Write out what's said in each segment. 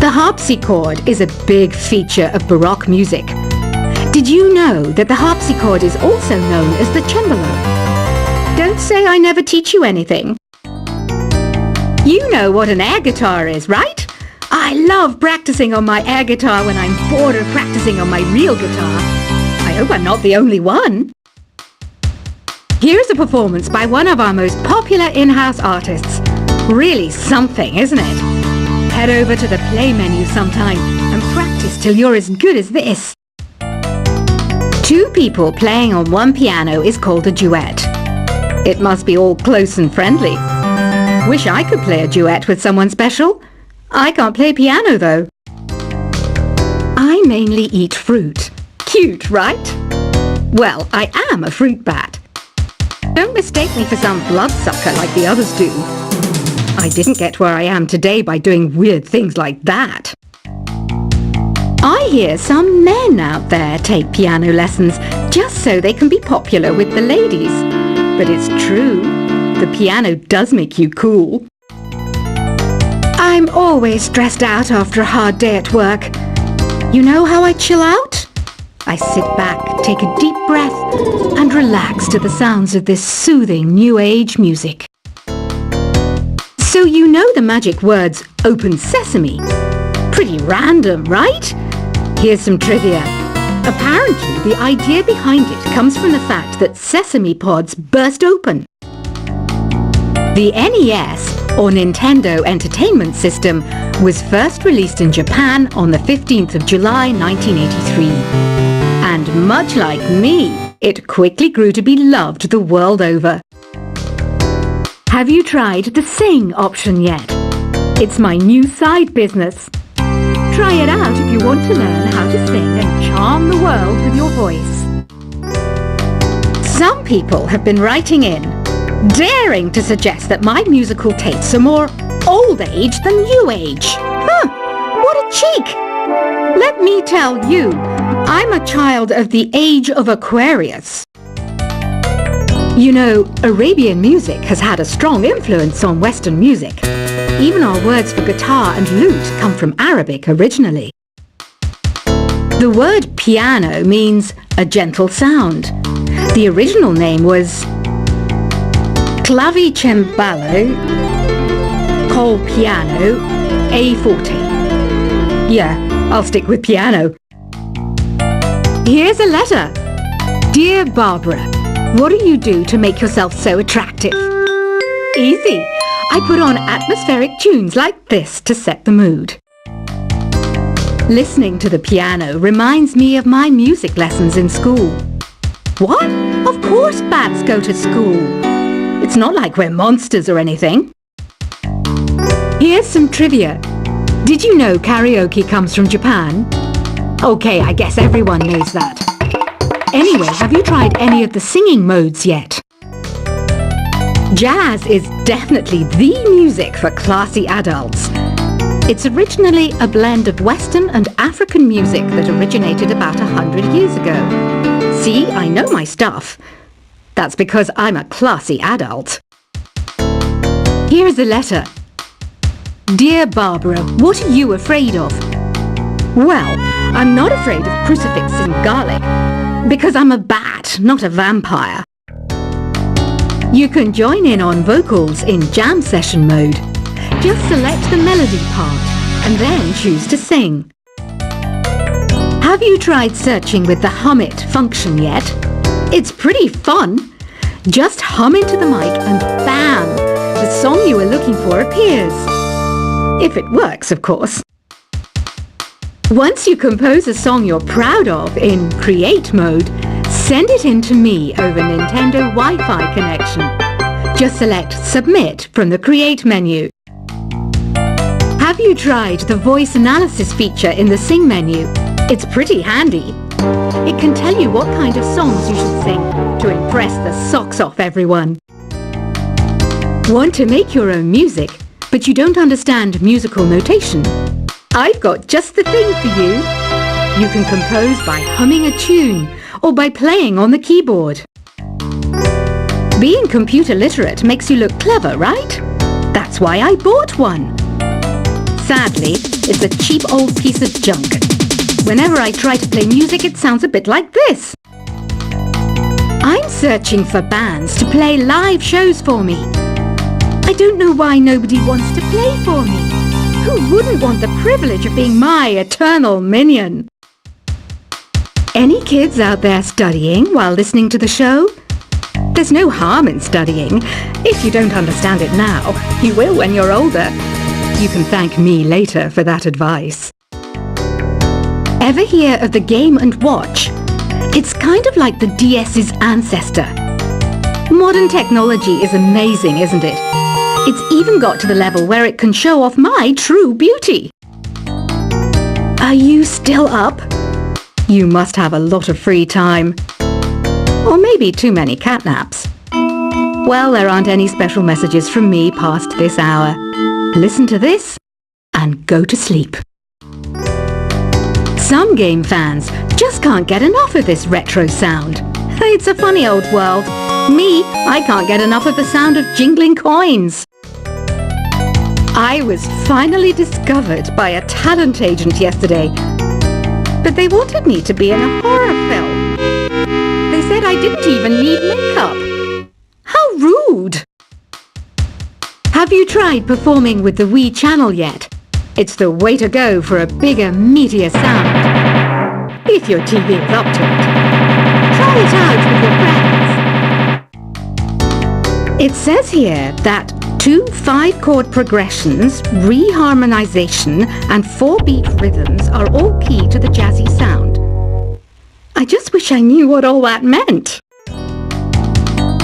The harpsichord is a big feature of Baroque music. Did you know that the harpsichord is also known as the cembalo? Don't say I never teach you anything. You know what an air guitar is, right? I love practicing on my air guitar when I'm bored of practicing on my real guitar. I hope I'm not the only one. Here's a performance by one of our most popular in-house artists. Really something, isn't it? Head over to the play menu sometime and practice till you're as good as this. Two people playing on one piano is called a duet. It must be all close and friendly. Wish I could play a duet with someone special. I can't play piano though. I mainly eat fruit. Cute, right? Well, I am a fruit bat. Don't mistake me for some bloodsucker like the others do. I didn't get where I am today by doing weird things like that. I hear some men out there take piano lessons just so they can be popular with the ladies. But it's true, the piano does make you cool. I'm always stressed out after a hard day at work. You know how I chill out? I sit back, take a deep breath, and relax to the sounds of this soothing new age music. So you know the magic words "open sesame"? Pretty random, right? Here's some trivia. Apparently, the idea behind it comes from the fact that sesame pods burst open. The NES, or Nintendo Entertainment System, was first released in Japan on the 15th of July 1983. And much like me, it quickly grew to be loved the world over. Have you tried the Sing option yet? It's my new side business. Try it out if you want to learn how to sing and charm the world with your voice. Some people have been writing in, daring to suggest that my musical tastes are more old age than new age. Huh, what a cheek! Let me tell you, I'm a child of the age of Aquarius. You know, Arabian music has had a strong influence on Western music. Even our words for guitar and lute come from Arabic originally. The word piano means a gentle sound. The original name was clavicembalo col piano a forte. Yeah, I'll stick with piano. Here's a letter. Dear Barbara, what do you do to make yourself so attractive? Easy. I put on atmospheric tunes like this to set the mood. Listening to the piano reminds me of my music lessons in school. What? Of course bats go to school. It's not like we're monsters or anything. Here's some trivia. Did you know karaoke comes from Japan? Okay, I guess everyone knows that. Anyway, have you tried any of the singing modes yet? Jazz is definitely the music for classy adults. It's originally a blend of Western and African music that originated about 100 years ago. See, I know my stuff. That's because I'm a classy adult. Here's a letter. Dear Barbara, what are you afraid of? Well, I'm not afraid of crucifix and garlic, because I'm a bat, not a vampire. You can join in on vocals in jam session mode. Just select the melody part and then choose to sing. Have you tried searching with the Hum It function yet? It's pretty fun. Just hum into the mic and bam! The song you were looking for appears. If it works, of course. Once you compose a song you're proud of in Create mode, send it in to me over Nintendo Wi-Fi connection. Just select Submit from the Create menu. Have you tried the voice analysis feature in the Sing menu? It's pretty handy. It can tell you what kind of songs you should sing to impress the socks off everyone. Want to make your own music, but you don't understand musical notation? I've got just the thing for you. You can compose by humming a tune or by playing on the keyboard. Being computer literate makes you look clever, right? That's why I bought one. Sadly, it's a cheap old piece of junk. Whenever I try to play music, it sounds a bit like this. I'm searching for bands to play live shows for me. I don't know why nobody wants to play for me. Who wouldn't want the privilege of being my eternal minion? Any kids out there studying while listening to the show? There's no harm in studying. If you don't understand it now, you will when you're older. You can thank me later for that advice. Ever hear of the Game & Watch? It's kind of like the DS's ancestor. Modern technology is amazing, isn't it? It's even got to the level where it can show off my true beauty. Are you still up? You must have a lot of free time. Or maybe too many catnaps. Well, there aren't any special messages from me past this hour. Listen to this and go to sleep. Some game fans just can't get enough of this retro sound. It's a funny old world. Me, I can't get enough of the sound of jingling coins. I was finally discovered by a talent agent yesterday, but they wanted me to be in a horror film. They said I didn't even need makeup. How rude! Have you tried performing with the Wii channel yet? It's the way to go for a bigger, meatier sound. If your TV is up to it. Try it out with your friends. It says here that 2 5-chord progressions, reharmonization, and 4-beat rhythms are all key to the jazzy sound. I just wish I knew what all that meant.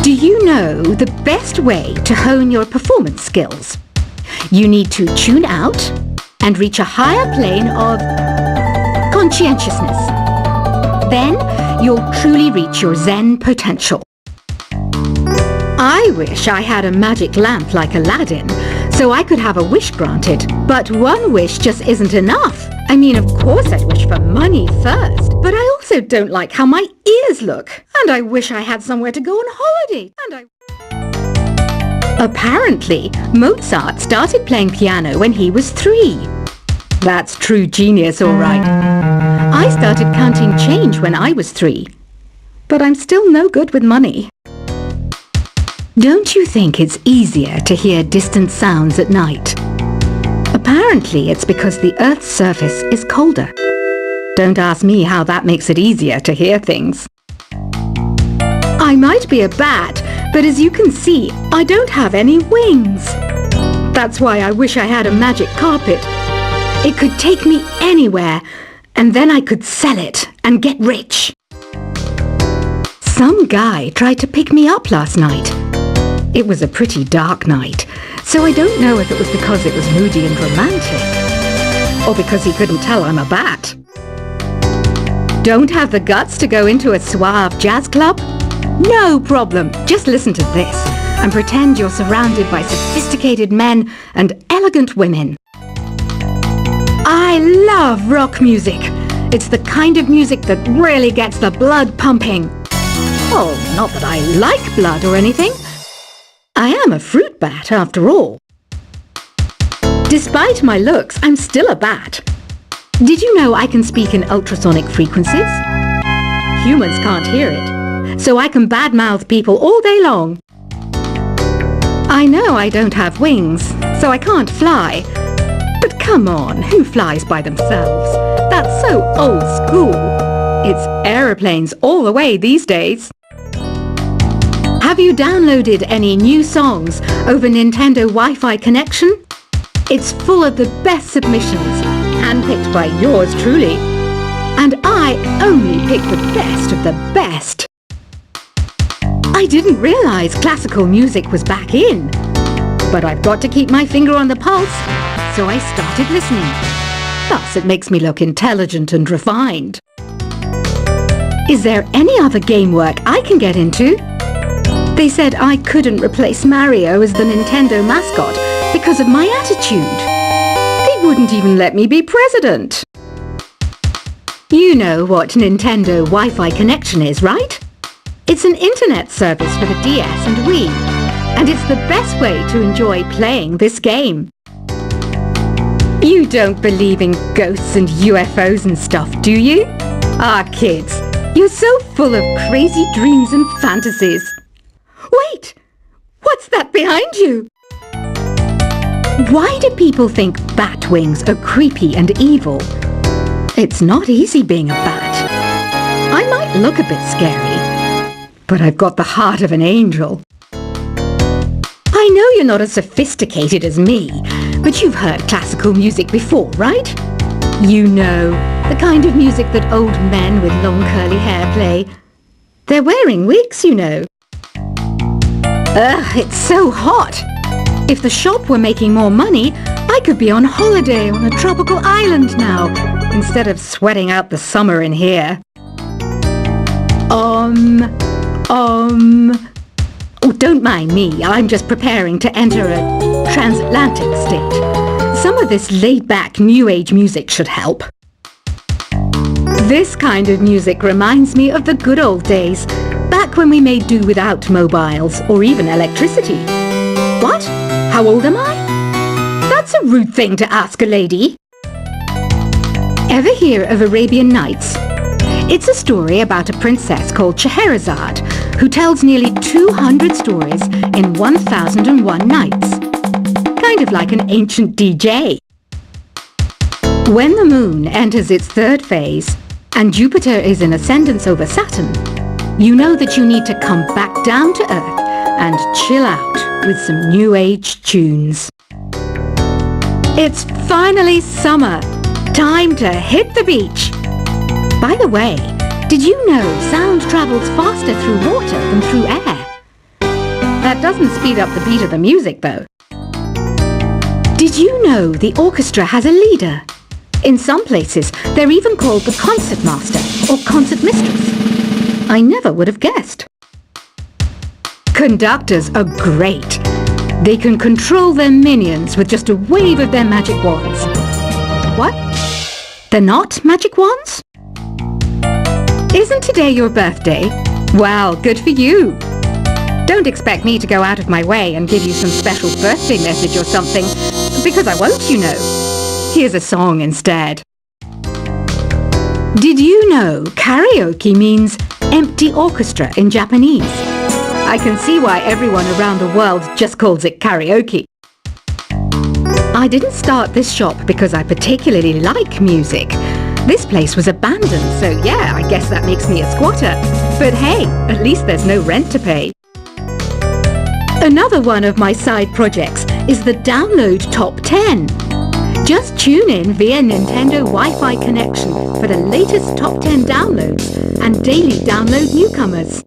Do you know the best way to hone your performance skills? You need to tune out and reach a higher plane of conscientiousness. Then you'll truly reach your Zen potential. I wish I had a magic lamp like Aladdin, so I could have a wish granted. But one wish just isn't enough. I mean, of course I'd wish for money first, but I also don't like how my ears look. And I wish I had somewhere to go on holiday. Apparently, Mozart started playing piano when he was 3. That's true genius, all right. I started counting change when I was 3, but I'm still no good with money. Don't you think it's easier to hear distant sounds at night? Apparently, it's because the Earth's surface is colder. Don't ask me how that makes it easier to hear things. I might be a bat, but as you can see, I don't have any wings. That's why I wish I had a magic carpet. It could take me anywhere, and then I could sell it and get rich. Some guy tried to pick me up last night. It was a pretty dark night, so I don't know if it was because it was moody and romantic, or because he couldn't tell I'm a bat. Don't have the guts to go into a suave jazz club? No problem, just listen to this and pretend you're surrounded by sophisticated men and elegant women. I love rock music. It's the kind of music that really gets the blood pumping. Oh, not that I like blood or anything. I am a fruit bat, after all. Despite my looks, I'm still a bat. Did you know I can speak in ultrasonic frequencies? Humans can't hear it, so I can badmouth people all day long. I know I don't have wings, so I can't fly. But come on, who flies by themselves? That's so old school. It's aeroplanes all the way these days. Have you downloaded any new songs over Nintendo Wi-Fi connection? It's full of the best submissions, handpicked by yours truly. And I only pick the best of the best. I didn't realize classical music was back in. But I've got to keep my finger on the pulse, so I started listening. Thus, it makes me look intelligent and refined. Is there any other game work I can get into? They said I couldn't replace Mario as the Nintendo mascot because of my attitude. They wouldn't even let me be president. You know what Nintendo Wi-Fi connection is, right? It's an internet service for the DS and Wii, and it's the best way to enjoy playing this game. You don't believe in ghosts and UFOs and stuff, do you? Ah, kids, you're so full of crazy dreams and fantasies. Wait! What's that behind you? Why do people think bat wings are creepy and evil? It's not easy being a bat. I might look a bit scary, but I've got the heart of an angel. I know you're not as sophisticated as me, but you've heard classical music before, right? You know, the kind of music that old men with long curly hair play. They're wearing wigs, you know. Ugh, it's so hot. If the shop were making more money, I could be on holiday on a tropical island now, instead of sweating out the summer in here. Oh, don't mind me. I'm just preparing to enter a transatlantic state. Some of this laid-back New Age music should help. This kind of music reminds me of the good old days, back when we made do without mobiles or even electricity. What? How old am I? That's a rude thing to ask a lady. Ever hear of Arabian Nights? It's a story about a princess called Scheherazade who tells nearly 200 stories in 1001 nights. Kind of like an ancient DJ. When the moon enters its third phase and Jupiter is in ascendance over Saturn, you know that you need to come back down to Earth and chill out with some New Age tunes. It's finally summer. Time to hit the beach. By the way, did you know sound travels faster through water than through air? That doesn't speed up the beat of the music, though. Did you know the orchestra has a leader? In some places, they're even called the concertmaster or concertmistress. I never would have guessed. Conductors are great. They can control their minions with just a wave of their magic wands. What? They're not magic wands? Isn't today your birthday? Well, good for you. Don't expect me to go out of my way and give you some special birthday message or something, because I won't, you know. Here's a song instead. Did you know karaoke means empty orchestra in Japanese? I can see why everyone around the world just calls it karaoke. I didn't start this shop because I particularly like music. This place was abandoned, so yeah, I guess that makes me a squatter. But hey, at least there's no rent to pay. Another one of my side projects is the Download Top 10. Just tune in via Nintendo Wi-Fi connection for the latest Top 10 downloads and daily download newcomers.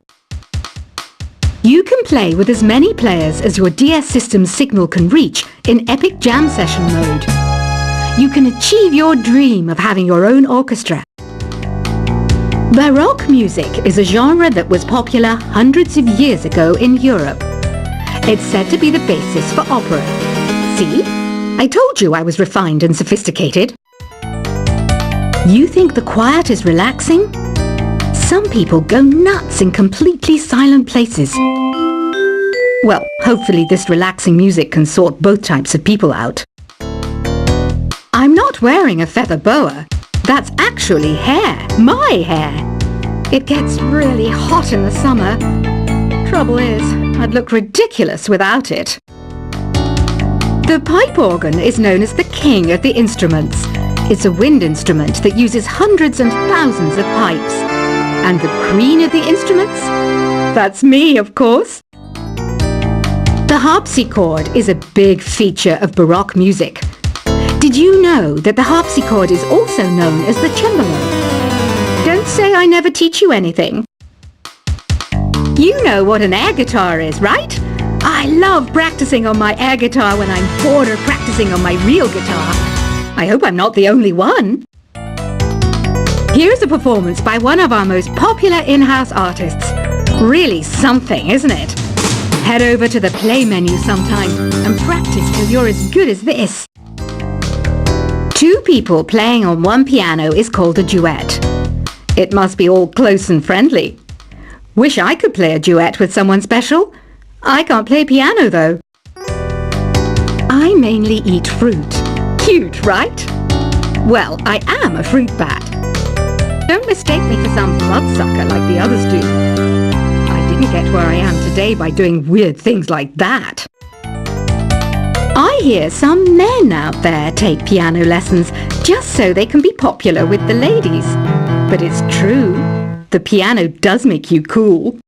You can play with as many players as your DS system's signal can reach in Epic Jam Session mode. You can achieve your dream of having your own orchestra. Baroque music is a genre that was popular hundreds of years ago in Europe. It's said to be the basis for opera. See? I told you I was refined and sophisticated. You think the quiet is relaxing? Some people go nuts in completely silent places. Well, hopefully this relaxing music can sort both types of people out. I'm not wearing a feather boa. That's actually hair, my hair. It gets really hot in the summer. Trouble is, I'd look ridiculous without it. The pipe organ is known as the king of the instruments. It's a wind instrument that uses hundreds and thousands of pipes. And the queen of the instruments? That's me, of course. The harpsichord is a big feature of Baroque music. Did you know that the harpsichord is also known as the cembalo? Don't say I never teach you anything. You know what an air guitar is, right? I love practicing on my air guitar when I'm bored of practicing on my real guitar. I hope I'm not the only one. Here's a performance by one of our most popular in-house artists. Really something, isn't it? Head over to the play menu sometime and practice till you're as good as this. Two people playing on one piano is called a duet. It must be all close and friendly. Wish I could play a duet with someone special. I can't play piano though. I mainly eat fruit. Cute, right? Well, I am a fruit bat. Don't mistake me for some bloodsucker like the others do. I didn't get where I am today by doing weird things like that. I hear some men out there take piano lessons just so they can be popular with the ladies. But it's true, the piano does make you cool.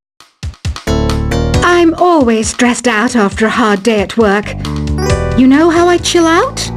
I'm always stressed out after a hard day at work. You know how I chill out?